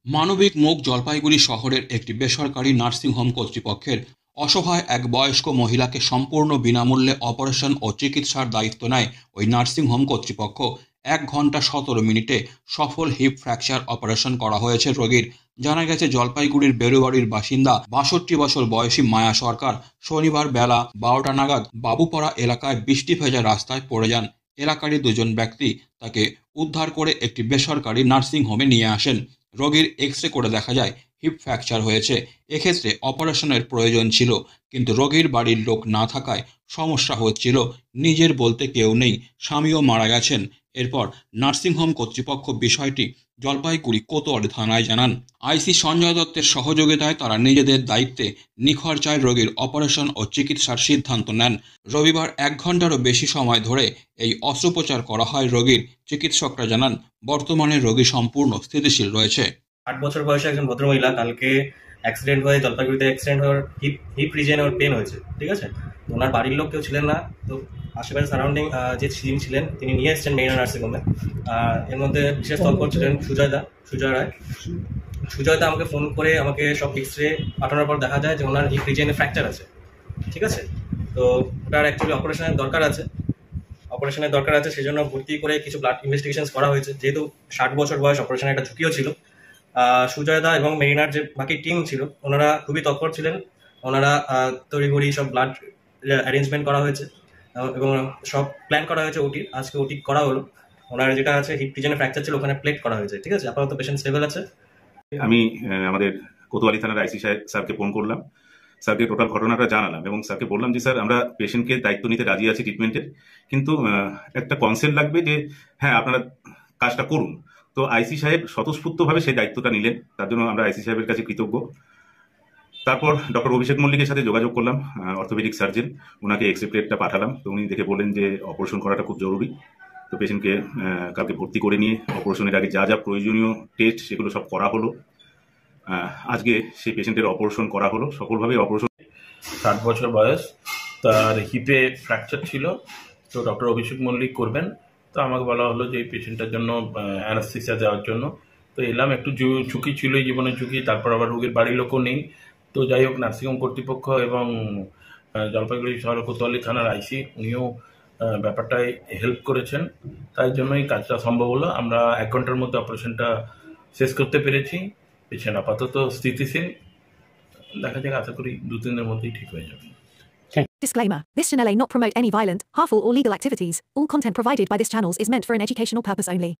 মানবিক মুখ জলপাইগুড়ি শহরের একটি বেসরকারি নার্সিংহোম কর্তৃপক্ষের অসহায় এক বয়স্ক মহিলাকে সম্পূর্ণ বিনামূল্যে অপারেশন ও চিকিৎসার দায়িত্ব নেয় ওই নার্সিংহোম কর্তৃপক্ষ। ১ ঘন্টা ১৭ মিনিটে সফল হিপ ফ্র্যাকচার অপারেশন করা হয়েছে রোগীর। জানা গেছে জলপাইগুড়ির বেরুবাড়ির বাসিন্দা ৬২ বছর বয়সী মায়া সরকার শনিবার বেলা ১২টা নাগাদ বাবুপাড়া এলাকায় বৃষ্টি ভেজা রাস্তায় পড়ে যান। এলাকারই দুজন ব্যক্তি তাকে উদ্ধার করে একটি বেসরকারি নার্সিংহোমে নিয়ে আসেন। রোগীর এক্স-রে করে দেখা যায় হিপ ফ্র্যাকচার হয়েছে। এক্ষেত্রে অপারেশনের প্রয়োজন ছিল, কিন্তু রোগীর বাড়ির লোক না থাকায় সমস্যা হচ্ছিল। নিজের বলতে কেউ নেই, স্বামীও মারা গেছেন। এরপর নার্সিংহোম কর্তৃপক্ষ বিষয়টি জলপাইগুড়ি কোতোয়ালি থানায় জানান। আইসি সঞ্জয় দত্তের সহযোগিতায় তারা নিজেদের দায়িত্বে নিখরচায় রোগীর অপারেশন ও চিকিৎসার সিদ্ধান্ত নেন। রবিবার ১ ঘন্টারও বেশি সময় ধরে এই অস্ত্রোপচার করা হয় রোগীর। চিকিৎসকরা জানান, বর্তমানে রোগী সম্পূর্ণ স্থিতিশীল রয়েছে। ৮ বছর বয়সে একজন ভদ্রমহিলা কালকে অ্যাক্সিডেন্ট হয়ে জলপাইগুড়িতে অ্যাক্সিডেন্ট হওয়ার হিপ রিজনে ওর পেন হয়েছে, ঠিক আছে। তো ওনার বাড়ির লোক কেউ ছিলেন না, তো আশেপাশে সারাউন্ডিং যে সিম ছিলেন তিনি নিয়ে এসেছেন মেরিনা নার্সিংহোমে। এর মধ্যে বিশেষ তৎপর ছিলেন সুজয় রায়। সুজয়দা আমাকে ফোন করে আমাকে সব এক্সরে পাঠানোর পর দেখা যায় যে ওনার হিপ রিজনে ফ্র্যাকচার আছে, ঠিক আছে। তো ওটার অ্যাকচুয়ালি অপারেশনের দরকার আছে, সেজন্য ভর্তি করে কিছু ব্লাড ইনভেস্টিগেশন করা হয়েছে। যেহেতু ৬০ বছর বয়স, অপারেশনের একটা ঝুঁকিও ছিল। সুজয়দা এবং মেরিনার যে বাকি টিম ছিল ওনারা খুবই তৎপর ছিলেন। ওনারা তড়িঘড়ি সব ব্লাড অ্যারেঞ্জমেন্ট করা হয়েছে এবং সব প্ল্যান করা হয়েছে ওটির। আজকে ওটি করা হলো। ওনার যেটা আছে হিপ রিজনে ফ্র্যাকচার ছিল ওখানে প্লেট করা হয়েছে, ঠিক আছে। আপাতত পেশেন্ট স্টেবল আছে। আমি আমাদের কোতোয়ালি থানার আইসি স্যারকে ফোন করলাম, স্যারকে টোটাল ঘটনাটা জানালাম এবং স্যারকে বললাম যে স্যার আমরা পেশেন্টকে দায়িত্ব নিতে রাজি আছি ট্রিটমেন্টের, কিন্তু একটা কনসেন্ট লাগবে যে হ্যাঁ আপনারা কাজটা করুন। তো আইসি সাহেব স্বতঃস্ফূর্তভাবে সেই দায়িত্বটা নিলেন, তার জন্য আমরা আইসি সাহেবের কাছে কৃতজ্ঞ। তারপর ডক্টর অভিষেক মল্লিকের সাথে যোগাযোগ করলাম, অর্থোপেডিক সার্জন, ওনাকে এক্সরে প্লেটটা পাঠালাম। তো উনি দেখে বললেন যে অপারেশন করাটা খুব জরুরি। তো পেশেন্টকে কালকে ভর্তি করে নিয়ে অপারেশনের আগে যা যা প্রয়োজনীয় টেস্ট সেগুলো সব করা হলো। আজকে সেই পেশেন্টের অপারেশন করা হলো সফলভাবে। অপারেশন ৬০ বছর বয়স, তার হিপে ফ্র্যাকচার ছিল, তো ডক্টর অভিষেক মল্লিক করবেন। তো আমাকে বলা হলো যে এই পেশেন্টটার জন্য অ্যানাস্থেসিয়া দেওয়ার জন্য। তো এলাম, একটু ঝুঁকি ছিল, জীবনের ঝুঁকি, তারপর আবার রোগীর বাড়ির লোকও নেই। তো যাই হোক, নার্সিংহোম কর্তৃপক্ষ এবং জলপাইগুড়ি শহর কোতোয়ালি থানার আইসি উনিও ব্যাপারটায় হেল্প করেছেন, তাই জন্যই কাজটা সম্ভব হলো। আমরা ১ ঘন্টার মধ্যে অপারেশনটা শেষ করতে পেরেছি। পেশেন্ট আপাতত স্থিতিশীল, দেখা যাক, আশা করি ২-৩ দিনের মধ্যেই ঠিক হয়ে যাবে। Disclaimer. This channel may not promote any violent, harmful or legal activities. All content provided by this channel is meant for an educational purpose only.